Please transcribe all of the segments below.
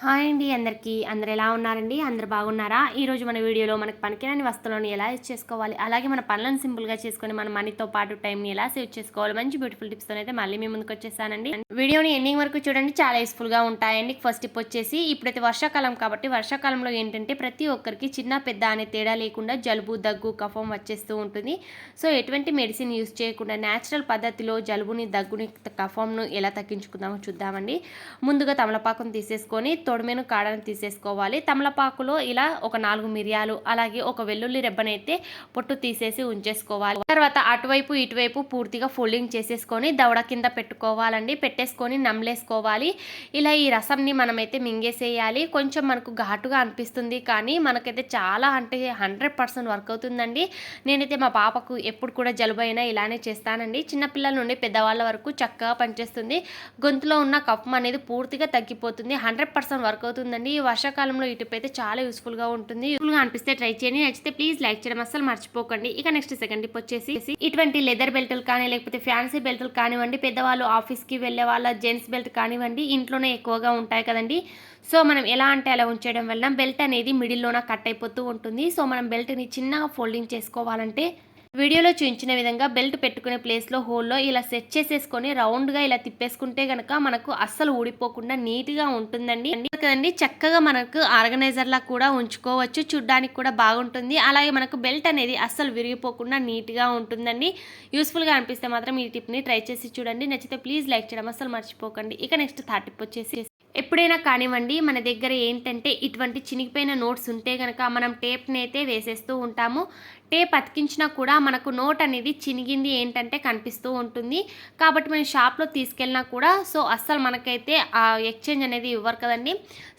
Hi అండి అందరికీ. అందరు ఎలా ఉన్నారండి? అందరు బాగున్నారా? ఈరోజు మన వీడియోలో మనకు పనికిరాని వస్తువులను ఎలా యూజ్ చేసుకోవాలి, అలాగే మన పనులను సింపుల్గా చేసుకొని మన మనీతో పాటు టైంని ఎలా సేవ్ చేసుకోవాలి, మంచి బ్యూటిఫుల్ టిప్స్తో అయితే మళ్ళీ మీ ముందుకు వచ్చేసానండి. వీడియోని ఎండింగ్ వరకు చూడండి, చాలా యూస్ఫుల్గా ఉంటాయండి. ఫస్ట్ టిప్ వచ్చేసి, ఇప్పుడైతే వర్షాకాలం కాబట్టి వర్షాకాలంలో ఏంటంటే ప్రతి ఒక్కరికి చిన్న పెద్ద అనే తేడా లేకుండా జలుబు, దగ్గు, కఫం వచ్చేస్తూ ఉంటుంది. సో ఎటువంటి మెడిసిన్ యూజ్ చేయకుండా న్యాచురల్ పద్ధతిలో జలుబుని, దగ్గుని, కఫంను ఎలా తగ్గించుకుందామో చూద్దామండి. ముందుగా తమలపాకును తీసేసుకొని తొడిమెను కాడను తీసేసుకోవాలి. తమలపాకులో ఇలా ఒక 4 మిరియాలు, అలాగే ఒక వెల్లుల్లి రెబ్బనైతే పొట్టు తీసేసి ఉంచేసుకోవాలి. తర్వాత అటువైపు ఇటువైపు పూర్తిగా ఫోల్డింగ్ చేసేసుకొని దవడ కింద పెట్టుకోవాలండి. పెట్టేసుకొని నమ్మలేసుకోవాలి. ఇలా ఈ రసంని మనమైతే మింగేసేయాలి. కొంచెం మనకు ఘాటుగా అనిపిస్తుంది, కానీ మనకైతే చాలా అంటే 100% వర్క్ అవుతుందండి. నేనైతే మా పాపకు ఎప్పుడు కూడా జలుబు అయినా ఇలానే చేస్తానండి. చిన్నపిల్లల నుండి పెద్దవాళ్ళ వరకు చక్కగా పనిచేస్తుంది. గొంతులో ఉన్న కఫం అనేది పూర్తిగా తగ్గిపోతుంది. 100% వర్క్ అవుతుందండి. ఈ వర్షాకాలంలో ఈ టిప్ అయితే చాలా యూస్ఫుల్గా ఉంటుంది. యూస్ఫుల్గా అనిపిస్తే ట్రై చేయండి. నచ్చితే ప్లీజ్ లైక్ చేయడం అస్సలు మర్చిపోకండి. ఇక నెక్స్ట్ సెకండ్ టిప్ వచ్చేసి, ఇటువంటి లెదర్ బెల్టులు కానీ లేకపోతే ఫ్యాన్సీ బెల్టులు కానివ్వండి, పెద్దవాళ్ళు ఆఫీస్కి వెళ్ళే వాళ్ళ జెంట్స్ బెల్ట్ కానివ్వండి, ఇంట్లోనే ఎక్కువగా ఉంటాయి కదండి. సో మనం ఎలా అంటే అలా ఉంచడం వల్ల బెల్ట్ అనేది మిడిల్లోన కట్ అయిపోతూ ఉంటుంది. సో మనం బెల్ట్ని చిన్నగా ఫోల్డింగ్ చేసుకోవాలంటే వీడియోలో చూపించిన విధంగా బెల్ట్ పెట్టుకునే ప్లేస్లో హోల్లో ఇలా సెట్ చేసేసుకొని రౌండ్గా ఇలా తిప్పేసుకుంటే కనుక మనకు అస్సలు ఊడిపోకుండా నీట్గా ఉంటుందండి కదండి. చక్కగా మనకు ఆర్గనైజర్లా కూడా ఉంచుకోవచ్చు, చూడ్డానికి కూడా బాగుంటుంది. అలాగే మనకు బెల్ట్ అనేది అస్సలు విరిగిపోకుండా నీట్గా ఉంటుందండి. యూస్ఫుల్గా అనిపిస్తే మాత్రం ఈ టిప్ని ట్రై చేసి చూడండి. నచ్చితే ప్లీజ్ లైక్ చేయడం అస్సలు మర్చిపోకండి. ఇక నెక్స్ట్ థర్డ్ టిప్ వచ్చేసి, ఎప్పుడైనా కానివ్వండి మన దగ్గర ఏంటంటే ఇటువంటి చినిగిపోయిన నోట్స్ ఉంటే కనుక మనం టేప్ని అయితే వేసేస్తూ ఉంటాము. టేప్ అతికించినా కూడా మనకు నోట్ అనేది చినిగింది ఏంటంటే కనిపిస్తూ ఉంటుంది. కాబట్టి మనం షాప్లో తీసుకెళ్ళినా కూడా సో అస్సలు మనకైతే ఆ ఎక్స్చేంజ్ అనేది ఇవ్వరు కదండి.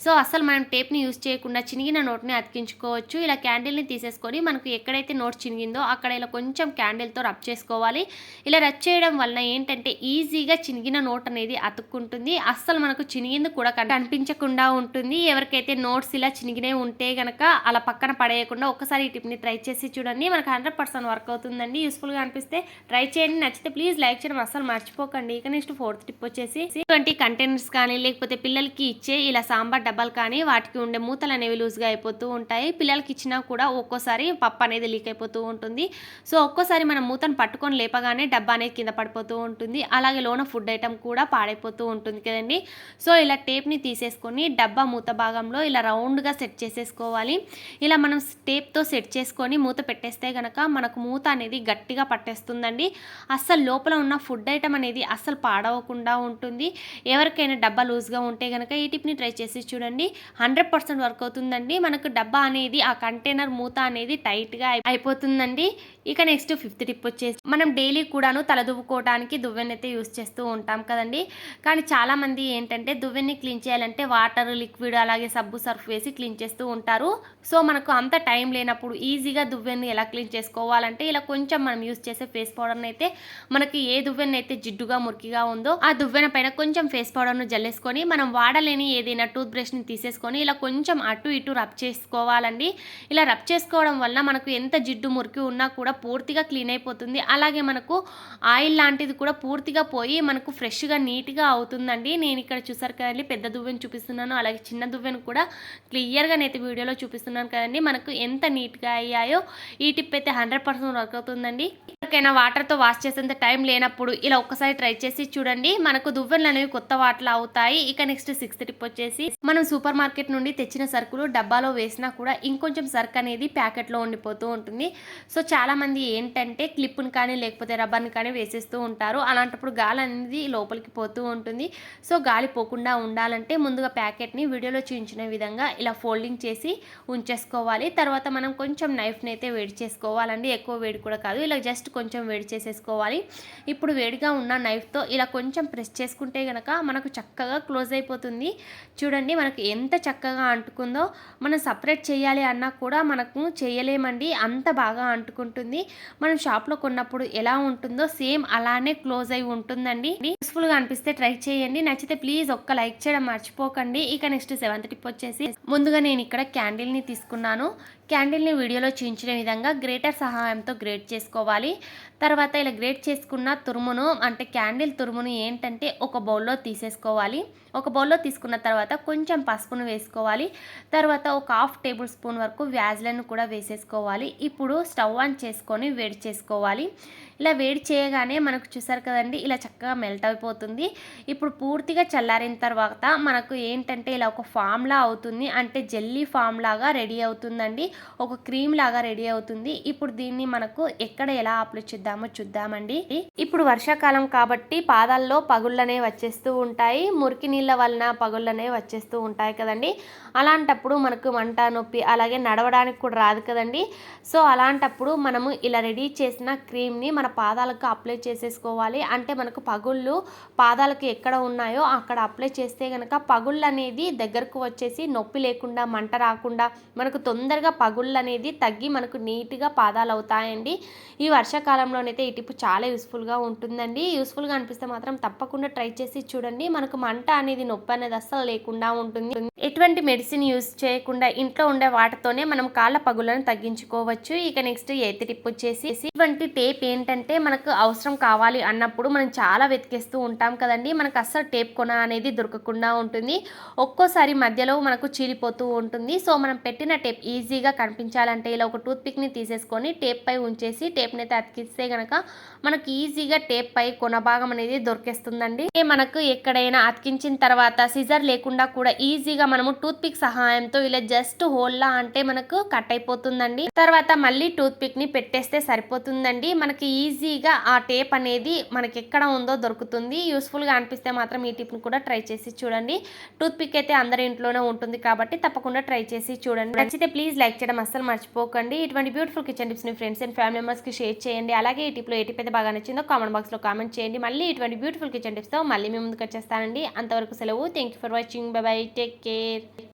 సో అస్సలు మనం టేప్ని యూజ్ చేయకుండా చినిగిన నోట్ని అతికించుకోవచ్చు. ఇలా క్యాండిల్ని తీసేసుకొని మనకు ఎక్కడైతే నోట్ చినిగిందో అక్కడ ఇలా కొంచెం క్యాండిల్తో రబ్ చేసుకోవాలి. ఇలా రబ్ చేయడం వలన ఏంటంటే ఈజీగా చినిగిన నోట్ అనేది అతుక్కుంటుంది. అస్సలు మనకు చినిగింది కూడా కనిపించకుండా ఉంటుంది. ఎవరికైతే నోట్స్ ఇలా చినిగినే ఉంటే కనుక అలా పక్కన పడేయకుండా ఒక్కసారి ఈ టిప్ని ట్రై చేసి చూడండి. మనకు 100% వర్క్ అవుతుందండి. యూస్ఫుల్గా అనిపిస్తే ట్రై చేయండి. నచ్చితే ప్లీజ్ లైక్ చేయడం అస్సలు మర్చిపోకండి. ఇక నెక్స్ట్ ఫోర్త్ టిప్ వచ్చేసి, ఇటువంటి కంటైనర్స్ కానీ లేకపోతే పిల్లలకి ఇచ్చే ఇలా సాంబార్ డబ్బాలు కానీ వాటికి ఉండే మూతలు అనేవి లూజ్గా అయిపోతూ ఉంటాయి. పిల్లలకి ఇచ్చినా కూడా ఒక్కోసారి పప్పు అనేది లీక్ అయిపోతూ ఉంటుంది. సో ఒక్కోసారి మనం మూతను పట్టుకొని లేపగానే డబ్బా అనేది కింద పడిపోతూ ఉంటుంది. అలాగే లోన ఫుడ్ ఐటమ్ కూడా పాడైపోతూ ఉంటుంది కదండి. సో ఇలా టేప్ని తీసేసుకొని డబ్బా మూత భాగంలో ఇలా రౌండ్గా సెట్ చేసేసుకోవాలి. ఇలా మనం టేప్తో సెట్ చేసుకొని మూత పెట్టేస్తే కనుక మనకు మూత అనేది గట్టిగా పట్టేస్తుందండి. అస్సలు లోపల ఉన్న ఫుడ్ ఐటమ్ అనేది అస్సలు పాడవకుండా ఉంటుంది. ఎవరికైనా డబ్బా లూజ్గా ఉంటే కనుక ఈ టిప్ని ట్రై చేసి చూడండి. 100% వర్క్ అవుతుందండి. మనకు డబ్బా అనేది ఆ కంటైనర్ మూత అనేది టైట్గా అయిపోతుందండి. ఇక నెక్స్ట్ ఫిఫ్త్ టిప్ వచ్చేసి, మనం డైలీ కూడాను తల దువ్వుకోవడానికి దువ్వెనైతే యూస్ చేస్తూ ఉంటాం కదండి. కానీ చాలామంది ఏంటంటే దువ్వెన్ని క్లీన్ చేయాలంటే వాటర్, లిక్విడ్ అలాగే సబ్బు, సర్ఫ్ వేసి క్లీన్ చేస్తూ ఉంటారు. సో మనకు అంత టైం లేనప్పుడు ఈజీగా దువ్వెన్ని ఎలా క్లీన్ చేసుకోవాలంటే ఇలా కొంచెం మనం యూస్ చేసే ఫేస్ పౌడర్ని అయితే మనకి ఏ దువ్వెన అయితే జిడ్డుగా మురికిగా ఉందో ఆ దువ్వెన పైన కొంచెం ఫేస్ పౌడర్ను జల్లేసుకొని మనం వాడలేని ఏదైనా టూత్ బ్రష్ని తీసేసుకొని ఇలా కొంచెం అటు ఇటు రబ్ చేసుకోవాలండి. ఇలా రబ్ చేసుకోవడం వల్ల మనకు ఎంత జిడ్డు మురికి ఉన్నా కూడా పూర్తిగా క్లీన్ అయిపోతుంది. అలాగే మనకు ఆయిల్ లాంటిది కూడా పూర్తిగా పోయి మనకు ఫ్రెష్గా నీట్గా అవుతుందండి. నేను ఇక్కడ చూసారు కదండి, పెద్ద దువ్వెను చూపిస్తున్నాను, అలాగే చిన్న దువ్వెను కూడా క్లియర్గా నేనైతే వీడియోలో చూపిస్తున్నాను కదండి. మనకు ఎంత నీట్గా అయ్యాయో ఈ టిప్ అయితే 100% వర్క్ అవుతుందండి. ఎవరికైనా వాటర్తో వాష్ చేసేంత టైం లేనప్పుడు ఇలా ఒక్కసారి ట్రై చేసి చూడండి. మనకు దువ్వెనలు అనేవి కొత్త వాటిలో అవుతాయి. ఇక నెక్స్ట్ సిక్స్త్ టిప్ వచ్చేసి, మనం సూపర్ మార్కెట్ నుండి తెచ్చిన సరుకులు డబ్బాలో వేసినా కూడా ఇంకొంచెం సరుకు అనేది ప్యాకెట్లో ఉండిపోతూ ఉంటుంది. సో చాలామంది ఏంటంటే క్లిప్ని కానీ లేకపోతే రబ్బర్ని కానీ వేసేస్తూ ఉంటారు. అలాంటప్పుడు గాలి అనేది లోపలికి పోతూ ఉంటుంది. సో గాలి పోకుండా ఉండాలంటే ముందుగా ప్యాకెట్ని వీడియోలో చూపించిన విధంగా ఇలా ఫోల్డింగ్ చేసి ఉంచేసుకోవాలి. తర్వాత మనం కొంచెం నైఫ్ని అయితే వేడి చేసుకోవాలండి. ఎక్కువ వేడి కూడా కాదు, ఇలా జస్ట్ కొంచెం వేడి చేసేసుకోవాలి. ఇప్పుడు వేడిగా ఉన్న నైఫ్తో ఇలా కొంచెం ప్రెస్ చేసుకుంటే కనుక మనకు చక్కగా క్లోజ్ అయిపోతుంది. చూడండి మనకు ఎంత చక్కగా అంటుకుందో. మనం సపరేట్ చేయాలి అన్నా కూడా మనకు చేయలేమండి, అంత బాగా అంటుకుంటుంది. మనం షాప్లో కొన్నప్పుడు ఎలా ఉంటుందో సేమ్ అలానే క్లోజ్ అయి ఉంటుందండి. యూస్ఫుల్గా అనిపిస్తే ట్రై చేయండి. నచ్చితే ప్లీజ్ ఒక్క లైక్ చేయడం మర్చిపోకండి. ఇక నెక్స్ట్ సెవెంత్ టిప్ వచ్చేసి, ముందుగా నేను ఇక్కడ క్యాండిల్ని తీసుకున్నాను. క్యాండిల్ని వీడియోలో చూపించిన విధంగా గ్రేటర్ సహాయంతో గ్రేట్ చేసుకోవాలి. తర్వాత ఇలా గ్రేట్ చేసుకున్న తురుమును అంటే క్యాండిల్ తురుమును ఏంటంటే ఒక బౌల్లో తీసేసుకోవాలి. ఒక బౌల్లో తీసుకున్న తర్వాత కొంచెం పసుపును వేసుకోవాలి. తర్వాత ఒక 1/2 టేబుల్ స్పూన్ వరకు వ్యాజ్లైన్ కూడా వేసేసుకోవాలి. ఇప్పుడు స్టవ్ ఆన్ చేసుకొని వేడి చేసుకోవాలి. ఇలా వేడి చేయగానే మనకు చూసారు కదండి, ఇలా చక్కగా మెల్ట్ అయిపోతుంది. ఇప్పుడు పూర్తిగా చల్లారిన తర్వాత మనకు ఏంటంటే ఇలా ఒక ఫామ్లా అవుతుంది, అంటే జెల్లీ ఫామ్ లాగా రెడీ అవుతుందండి, ఒక క్రీమ్ లాగా రెడీ అవుతుంది. ఇప్పుడు దీన్ని మనకు ఎక్కడ ఎలా అప్లై చేద్దామో చూద్దామండి. ఇప్పుడు వర్షాకాలం కాబట్టి పాదాల్లో పగుళ్ళనే వచ్చేస్తూ ఉంటాయి, మురికి నీళ్ళ వలన పగుళ్ళనే వచ్చేస్తూ ఉంటాయి కదండి. అలాంటప్పుడు మనకు మంట, నొప్పి, అలాగే నడవడానికి కూడా రాదు కదండి. సో అలాంటప్పుడు మనము ఇలా రెడీ చేసిన క్రీమ్ని మన పాదాలకు అప్లై చేసేసుకోవాలి. అంటే మనకు పగుళ్ళు పాదాలకు ఎక్కడ ఉన్నాయో అక్కడ అప్లై చేస్తే కనుక పగుళ్ళు అనేది దగ్గరకు వచ్చేసి నొప్పి లేకుండా, మంట రాకుండా మనకు తొందరగా పగుళ్ళు అనేది తగ్గి మనకు నీట్గా పాదాలు అవుతాయండి. ఈ వర్షాకాలంలోనైతే ఈ టిప్ చాలా యూస్ఫుల్గా ఉంటుందండి. యూస్ఫుల్గా అనిపిస్తే మాత్రం తప్పకుండా ట్రై చేసి చూడండి. మనకు మంట అనేది, నొప్పి అనేది అస్సలు లేకుండా ఉంటుంది. ఎటువంటి మెడిసిన్ యూస్ చేయకుండా ఇంట్లో ఉండే వాటితోనే మనం కాళ్ళ పగులను తగ్గించుకోవచ్చు. ఇక నెక్స్ట్ 8th టిప్ వచ్చేసి, ఇటువంటి టేప్ ఏంటంటే మనకు అవసరం కావాలి అన్నప్పుడు మనం చాలా వెతికేస్తూ ఉంటాం కదండి. మనకు అస్సలు టేప్ కొన అనేది దొరకకుండా ఉంటుంది. ఒక్కోసారి మధ్యలో మనకు చీలిపోతూ ఉంటుంది. సో మనం పెట్టిన టేప్ ఈజీగా కనిపించాలంటే ఇలా ఒక టూత్ పిక్ని తీసేసుకొని టేప్ పై ఉంచేసి టేప్ని అయితే అతికిస్తే కనుక మనకు ఈజీగా టేప్ పై కొన భాగం అనేది దొరికేస్తుందండి. మనకు ఎక్కడైనా అతికించిన తర్వాత సిజర్ లేకుండా కూడా ఈజీగా మనము టూత్ పిక్ సహాయంతో ఇలా జస్ట్ హోల్లా అంటే మనకు కట్ అయిపోతుందండి. తర్వాత మళ్ళీ టూత్ పిక్ ని పెట్టేస్తే సరిపోతుందండి. మనకి ఈజీగా ఆ టేప్ అనేది మనకి ఎక్కడ ఉందో దొరుకుతుంది. యూస్ఫుల్ గా అనిపిస్తే మాత్రం ఈ టిప్ ని కూడా ట్రై చేసి చూడండి. టూత్ పిక్ అయితే అందరి ఇంట్లోనే ఉంటుంది కాబట్టి తప్పకుండా ట్రై చేసి చూడండి. నచ్చితే ప్లీజ్ లైక్ చేయడం అస్సలు మర్చిపోకండి. ఇటువంటి బ్యూటిఫుల్ కిచెన్ టిప్స్ ని ఫ్రెండ్స్ అండ్ ఫ్యామిలీ మెంబర్స్ కి షేర్ చేయండి. అలాగే ఈ టిప్ లో ఏ టిప్ అయితే బాగా నచ్చిందో కామెంట్ బాక్స్ లో కామెంట్ చేయండి. మళ్ళీ ఇటువంటి బ్యూటిఫుల్ కిచెన్ టిప్స్ తో మళ్ళీ మీ ముందుకు వచ్చేస్తానండి. అంతవరకు సెలవు. Thank you for watching. By by. Take care.